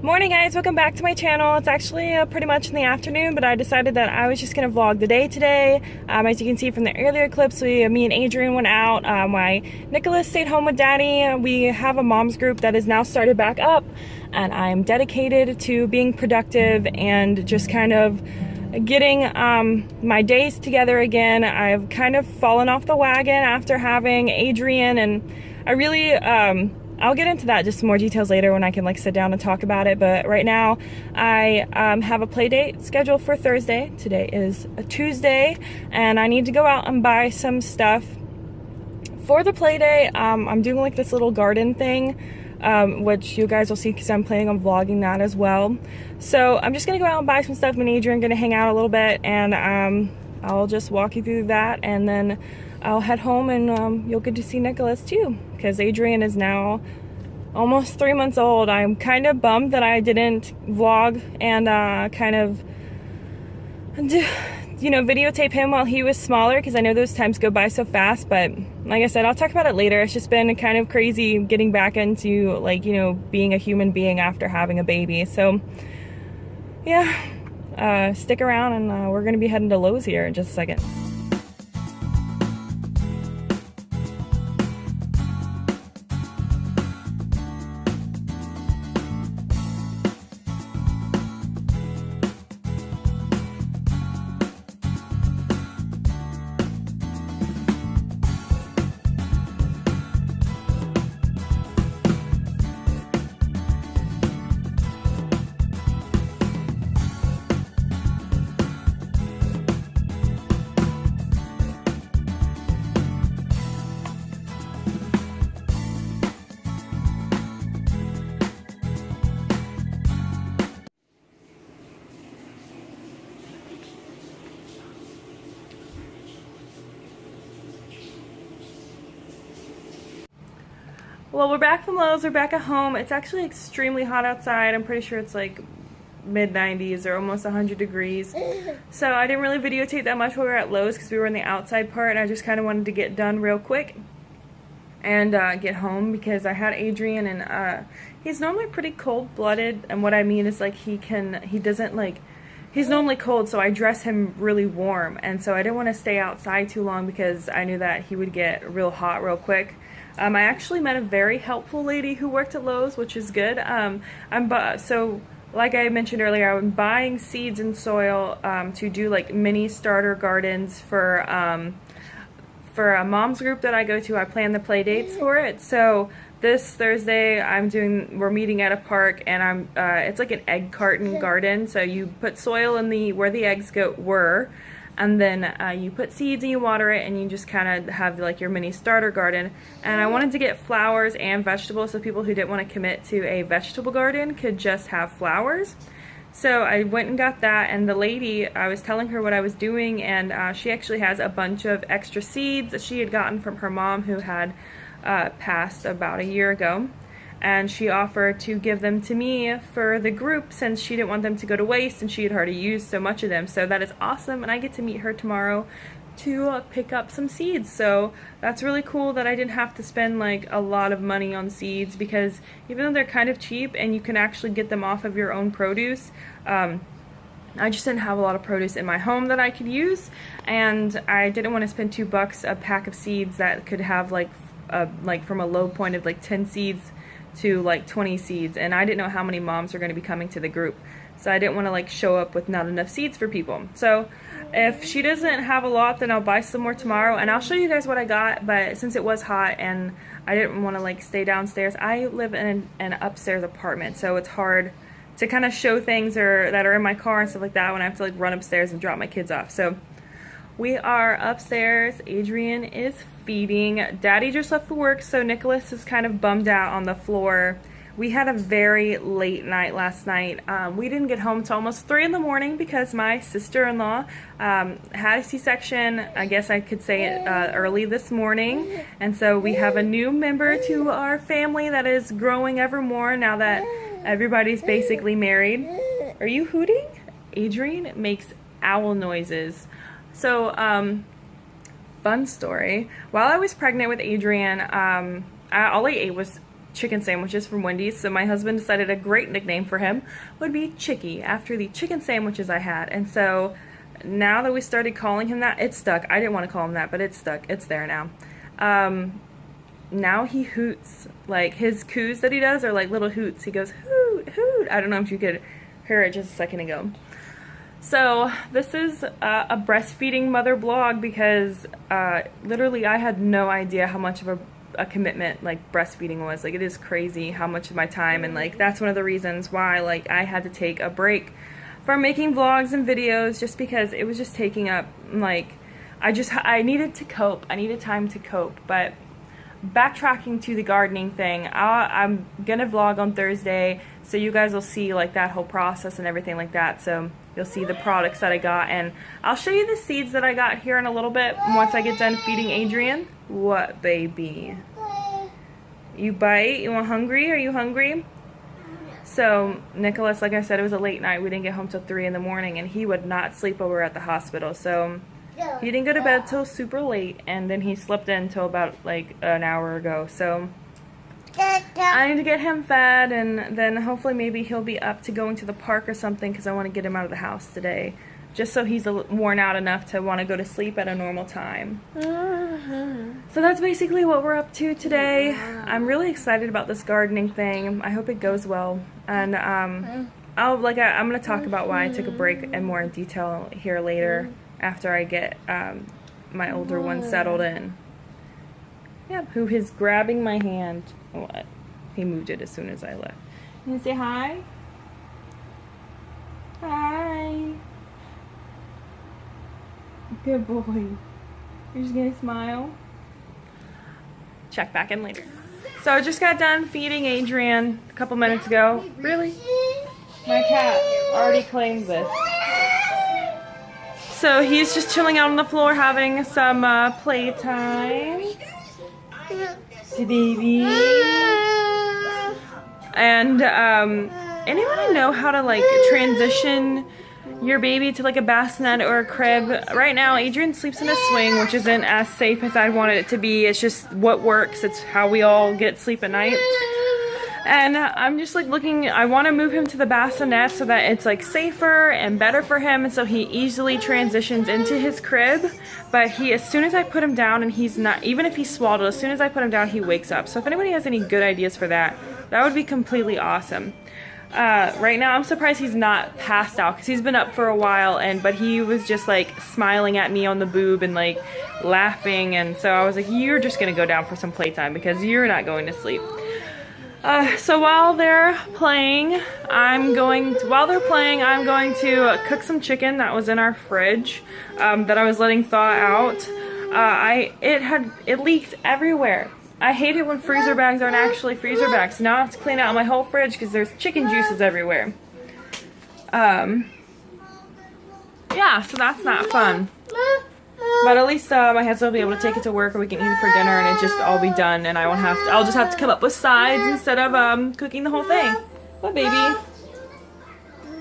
Morning guys, welcome back to my channel. It's actually pretty much in the afternoon, but I decided that I was just going to vlog the day today. As you can see from the earlier clips, me and Adrian went out. Nicholas stayed home with Daddy. We have a mom's group that is now started back up, and I'm dedicated to being productive and just kind of getting my days together again. I've kind of fallen off the wagon after having Adrian, and I really I'll get into that, just some more details later when I can sit down and talk about it. But right now I have a play date scheduled for Thursday. Today is a Tuesday, and I need to go out and buy some stuff for the play date. I'm doing this little garden thing, which you guys will see because I'm planning on vlogging that as well. So I'm just gonna go out and buy some stuff. Me and Adrian are gonna hang out a little bit, and I'll just walk you through that, and then I'll head home, and you'll get to see Nicholas too, because Adrian is now almost 3 months old. I'm kind of bummed that I didn't vlog and kind of videotape him while he was smaller, because I know those times go by so fast. But like I said, I'll talk about it later. It's just been kind of crazy getting back into being a human being after having a baby. So yeah, stick around, and we're gonna be heading to Lowe's here in just a second. Well, we're back from Lowe's. We're back at home. It's actually extremely hot outside. I'm pretty sure it's mid-90s or almost 100 degrees. So I didn't really videotape that much while we were at Lowe's because we were in the outside part, and I just kind of wanted to get done real quick and get home, because I had Adrian, and he's normally pretty cold-blooded, and what I mean is he's normally cold, so I dress him really warm, and so I didn't want to stay outside too long because I knew that he would get real hot real quick. I actually met a very helpful lady who worked at Lowe's, which is good. So like I mentioned earlier, I'm buying seeds and soil to do mini starter gardens for a mom's group that I go to. I plan the play dates for it. So this Thursday we're meeting at a park, and it's like an egg carton garden. So you put soil in where the eggs were, and then you put seeds and you water it, and you just kind of have your mini starter garden. And I wanted to get flowers and vegetables, so people who didn't want to commit to a vegetable garden could just have flowers. So I went and got that, and the lady, I was telling her what I was doing, and she actually has a bunch of extra seeds that she had gotten from her mom, who had passed about a year ago. And she offered to give them to me for the group, since she didn't want them to go to waste, and she had already used so much of them. So that is awesome, and I get to meet her tomorrow to pick up some seeds. So that's really cool that I didn't have to spend a lot of money on seeds, because even though they're kind of cheap and you can actually get them off of your own produce, I just didn't have a lot of produce in my home that I could use, and I didn't want to spend $2 a pack of seeds that could have from a low point of 10 seeds to 20 seeds, and I didn't know how many moms are going to be coming to the group, so I didn't want to show up with not enough seeds for people. So if she doesn't have a lot, then I'll buy some more tomorrow, and I'll show you guys what I got. But since it was hot and I didn't want to stay downstairs, I live in an upstairs apartment, so it's hard to kind of show things that are in my car and stuff like that when I have to run upstairs and drop my kids off. So we are upstairs. Adrian is feeding. Daddy just left for work, so Nicholas is kind of bummed out on the floor. We had a very late night last night. We didn't get home till almost 3 in the morning because my sister-in-law had a C-section, I guess I could say it, early this morning. And so we have a new member to our family that is growing ever more now that everybody's basically married. Are you hooting? Adrian makes owl noises. So, fun story. While I was pregnant with Adrian, all I ate was chicken sandwiches from Wendy's, so my husband decided a great nickname for him would be Chicky, after the chicken sandwiches I had. And so now that we started calling him that, it stuck. I didn't want to call him that, but it stuck. It's there now. Now he hoots. Like, his coos that he does are like little hoots. He goes, hoot, hoot. I don't know if you could hear it just a second ago. So this is a breastfeeding mother blog because literally I had no idea how much of a commitment like breastfeeding was. Like, it is crazy how much of my time, and like that's one of the reasons why like I had to take a break from making vlogs and videos, just because it was just taking up, like, I needed to cope. I needed time to cope. But backtracking to the gardening thing, I'm gonna vlog on Thursday, so you guys will see like that whole process and everything like that. So you'll see the products that I got, and I'll show you the seeds that I got here in a little bit once I get done feeding Adrian. What, baby? You bite? You want hungry? Are you hungry? So Nicholas, like I said, it was a late night. We didn't get home till 3 in the morning, and he would not sleep over at the hospital. So he didn't go to bed till super late, and then he slept in till about like an hour ago. So I need to get him fed, and then hopefully maybe he'll be up to going to the park or something, because I want to get him out of the house today, just so he's worn out enough to want to go to sleep at a normal time. So that's basically what we're up to today. I'm really excited about this gardening thing. I hope it goes well, and I'm going to talk about why I took a break and more in detail here later after I get my older one settled in. Yep, who is grabbing my hand. What? He moved it as soon as I left. Can you say hi? Hi. Good boy. You're just gonna smile? Check back in later. So I just got done feeding Adrian a couple minutes ago. Really? My cat already claimed this. So he's just chilling out on the floor having some playtime. Hey, baby. And anyone know how to like transition your baby to like a bassinet or a crib? Right now Adrian sleeps in a swing, which isn't as safe as I wanted it to be. It's just what works. It's how we all get sleep at night. And I'm just like looking, I want to move him to the bassinet so that it's like safer and better for him, and so he easily transitions into his crib. But as soon as I put him down, and he's not, even if he's swaddled, as soon as I put him down he wakes up. So if anybody has any good ideas for that, that would be completely awesome. Right now I'm surprised he's not passed out, because he's been up for a while, but he was just like smiling at me on the boob and like laughing, and so I was like, you're just gonna go down for some playtime because you're not going to sleep. So while they're playing, I'm going to cook some chicken that was in our fridge that I was letting thaw out. It leaked everywhere. I hate it when freezer bags aren't actually freezer bags. Now I have to clean out my whole fridge because there's chicken juices everywhere. Yeah, so that's not fun. But at least my husband will be able to take it to work, or we can eat it for dinner, and it just all be done, and I'll just have to come up with sides instead of cooking the whole thing. What, baby?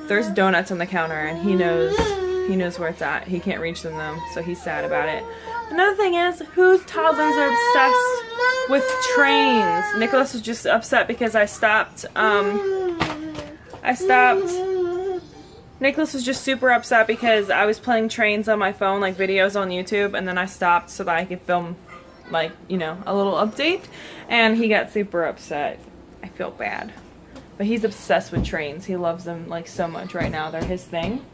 There's donuts on the counter, and he knows where it's at. He can't reach them though, so he's sad about it. Another thing is, whose toddlers are obsessed with trains? Nicholas was just upset because I stopped. Nicholas was just super upset because I was playing trains on my phone, like videos on YouTube, and then I stopped so that I could film, like, you know, a little update, and he got super upset. I feel bad. But he's obsessed with trains. He loves them, like, so much right now. They're his thing.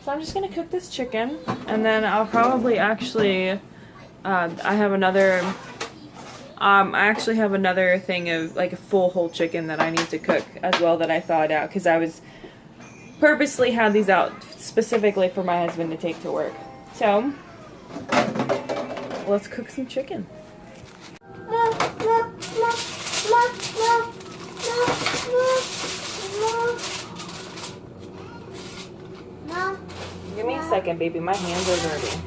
So I'm just gonna cook this chicken, and then I'll probably actually, I actually have another thing of, like, a full whole chicken that I need to cook as well that I thawed out, because I was purposely had these out specifically for my husband to take to work. So let's cook some chicken. Give me a second, baby. My hands are dirty.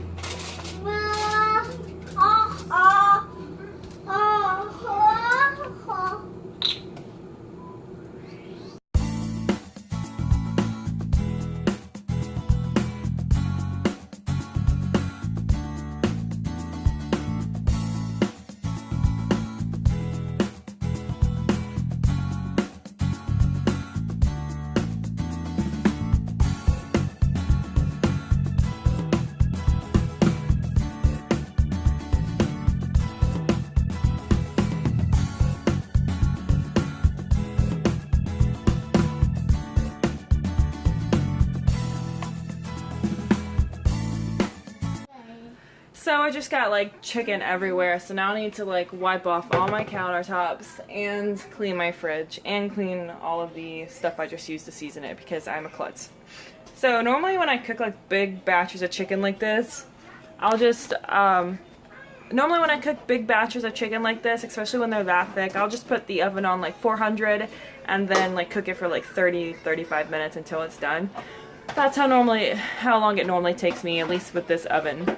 So I just got like chicken everywhere, so now I need to like wipe off all my countertops and clean my fridge and clean all of the stuff I just used to season it because I'm a klutz. So normally when I cook like big batches of chicken like this, I'll just, normally when I cook big batches of chicken like this, especially when they're that thick, I'll just put the oven on like 400 and then like cook it for like 30-35 minutes until it's done. That's how long it normally takes me, at least with this oven.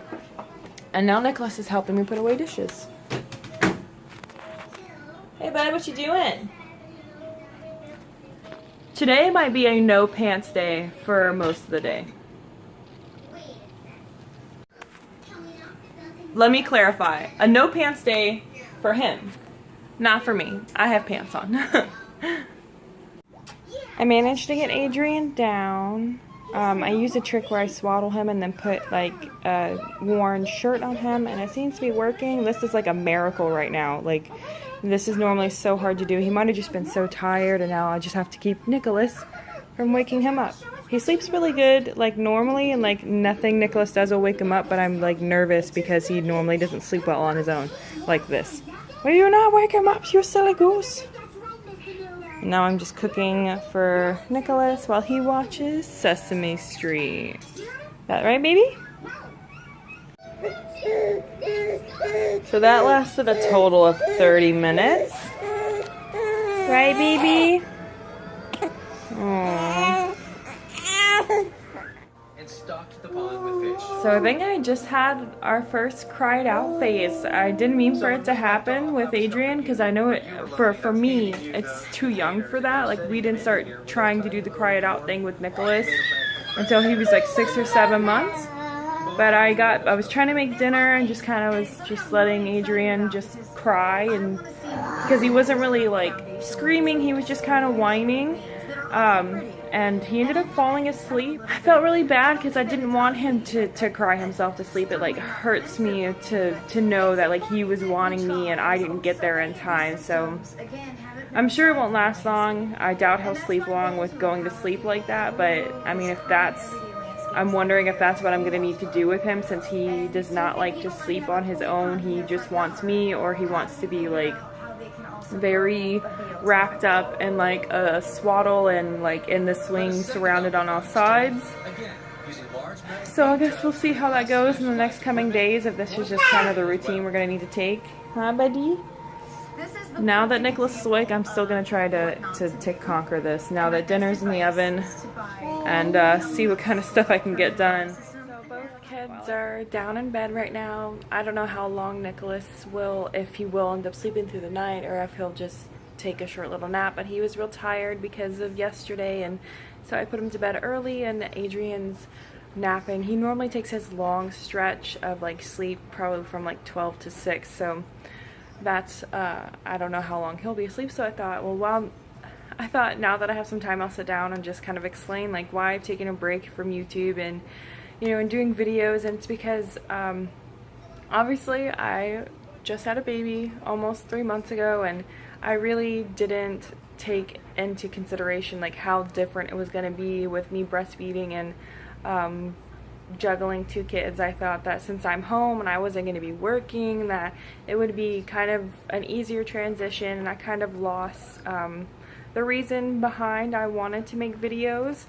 And now Nicholas is helping me put away dishes. Hey bud, what you doing? Today might be a no pants day for most of the day. Let me clarify. A no pants day for him, not for me. I have pants on. I managed to get Adrian down. I used a trick where I swaddle him and then put like a worn shirt on him, and it seems to be working. This is like a miracle right now. Like, this is normally so hard to do. He might have just been so tired, and now I just have to keep Nicholas from waking him up. He sleeps really good, like normally, and like nothing Nicholas does will wake him up, but I'm like nervous because he normally doesn't sleep well on his own, like this. Will you not wake him up, you silly goose? Now I'm just cooking for Nicholas while he watches Sesame Street. That right, baby? So that lasted a total of 30 minutes. Right, baby? Aww. And stocked the pond with fish. So I think I just had our first cried out phase. I didn't mean for it to happen with Adrian because I know it for me it's too young for that. Like, we didn't start trying to do the cry it out thing with Nicholas until he was like 6 or 7 months. But I was trying to make dinner and just kind of was just letting Adrian just cry, and because he wasn't really like screaming, he was just kind of whining. And he ended up falling asleep. I felt really bad because I didn't want him to cry himself to sleep. It like hurts me to know that like he was wanting me and I didn't get there in time. So I'm sure it won't last long. I doubt he'll sleep long with going to sleep like that. But I mean, I'm wondering if that's what I'm gonna need to do with him, since he does not like to sleep on his own. He just wants me, or he wants to be like very wrapped up in like a swaddle and like in the swing, surrounded on all sides. So I guess we'll see how that goes in the next coming days, if this is just kind of the routine we're gonna need to take. Huh, buddy? Now that Nicholas is awake, I'm still gonna try to conquer this now that dinner's in the oven, and see what kind of stuff I can get done. Kids are down in bed right now. I don't know how long Nicholas will, if he will end up sleeping through the night or if he'll just take a short little nap, but he was real tired because of yesterday, and so I put him to bed early, and Adrian's napping. He normally takes his long stretch of like sleep probably from like 12 to 6, so that's I don't know how long he'll be asleep. So I thought, well, now that I have some time, I'll sit down and just kind of explain like why I've taken a break from YouTube and and doing videos. And it's because obviously I just had a baby almost 3 months ago, and I really didn't take into consideration like how different it was going to be with me breastfeeding and juggling 2 kids. I thought that since I'm home and I wasn't going to be working, that it would be kind of an easier transition, and I kind of lost the reason behind I wanted to make videos.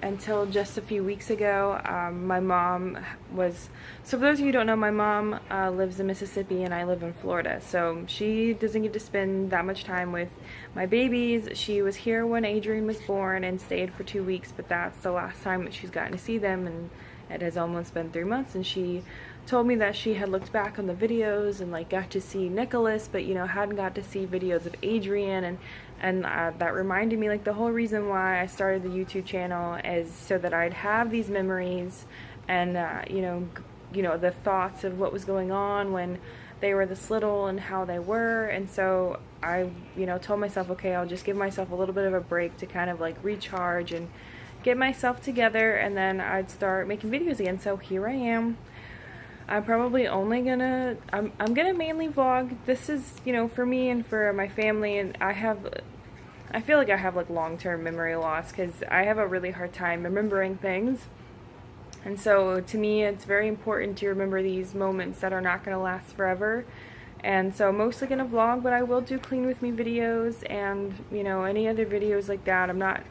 Until just a few weeks ago. My mom was, so for those of you who don't know, my mom lives in Mississippi and I live in Florida, so she doesn't get to spend that much time with my babies. She was here when Adrian was born and stayed for 2 weeks, but that's the last time that she's gotten to see them, and it has almost been 3 months. And she told me that she had looked back on the videos and like got to see Nicholas, but hadn't got to see videos of Adrian, and that reminded me, like, the whole reason why I started the YouTube channel is so that I'd have these memories and the thoughts of what was going on when they were this little and how they were. And so I told myself, okay, I'll just give myself a little bit of a break to kind of like recharge and get myself together, and then I'd start making videos again. So here I am. I'm probably only gonna, I'm gonna mainly vlog. This is, for me and for my family, and I feel like I have like long-term memory loss because I have a really hard time remembering things. And so to me, it's very important to remember these moments that are not going to last forever. And so I'm mostly going to vlog, but I will do clean with me videos and, you know, any other videos like that. I'm not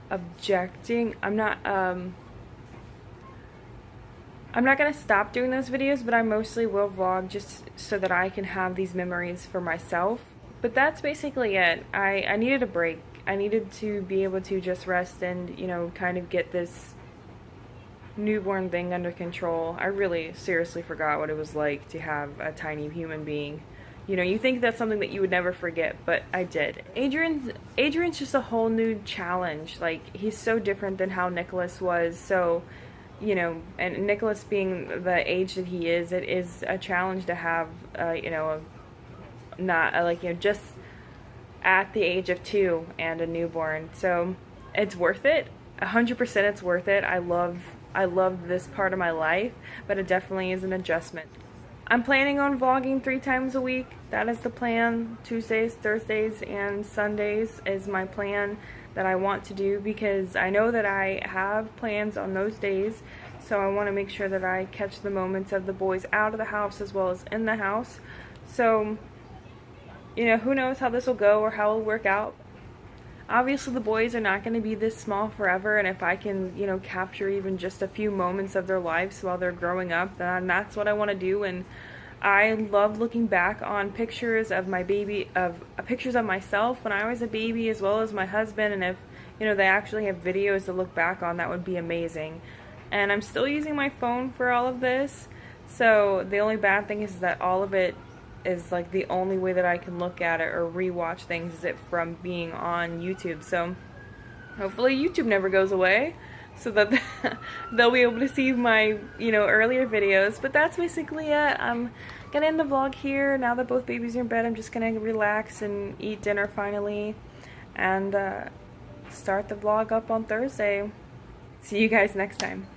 objecting. I'm not going to stop doing those videos, but I mostly will vlog just so that I can have these memories for myself. But that's basically it. I needed a break. I needed to be able to just rest and, you know, kind of get this newborn thing under control. I really seriously forgot what it was like to have a tiny human being. You know, you think that's something that you would never forget, but I did. Adrian's just a whole new challenge. Like, he's so different than how Nicholas was. So, you know, and Nicholas being the age that he is, it is a challenge to have, you know, like, you know, just at the age of 2 and a newborn. So it's worth it. 100% it's worth it. I love this part of my life, but it definitely is an adjustment. I'm planning on vlogging 3 times a week. That is the plan. Tuesdays, Thursdays, and Sundays is my plan that I want to do, because I know that I have plans on those days, so I want to make sure that I catch the moments of the boys out of the house as well as in the house. So, you know, who knows how this will go or how it'll work out. Obviously, the boys are not going to be this small forever, and if I can, you know, capture even just a few moments of their lives while they're growing up, then that's what I want to do. And I love looking back on pictures of my baby, pictures of myself when I was a baby, as well as my husband, and if, you know, they actually have videos to look back on, that would be amazing. And I'm still using my phone for all of this, so the only bad thing is that all of it is like the only way that I can look at it or rewatch things is it from being on YouTube. So hopefully YouTube never goes away, so that they'll be able to see my, you know, earlier videos. But that's basically it. I'm gonna end the vlog here. Now that both babies are in bed, I'm just gonna relax and eat dinner finally, and start the vlog up on Thursday. See you guys next time.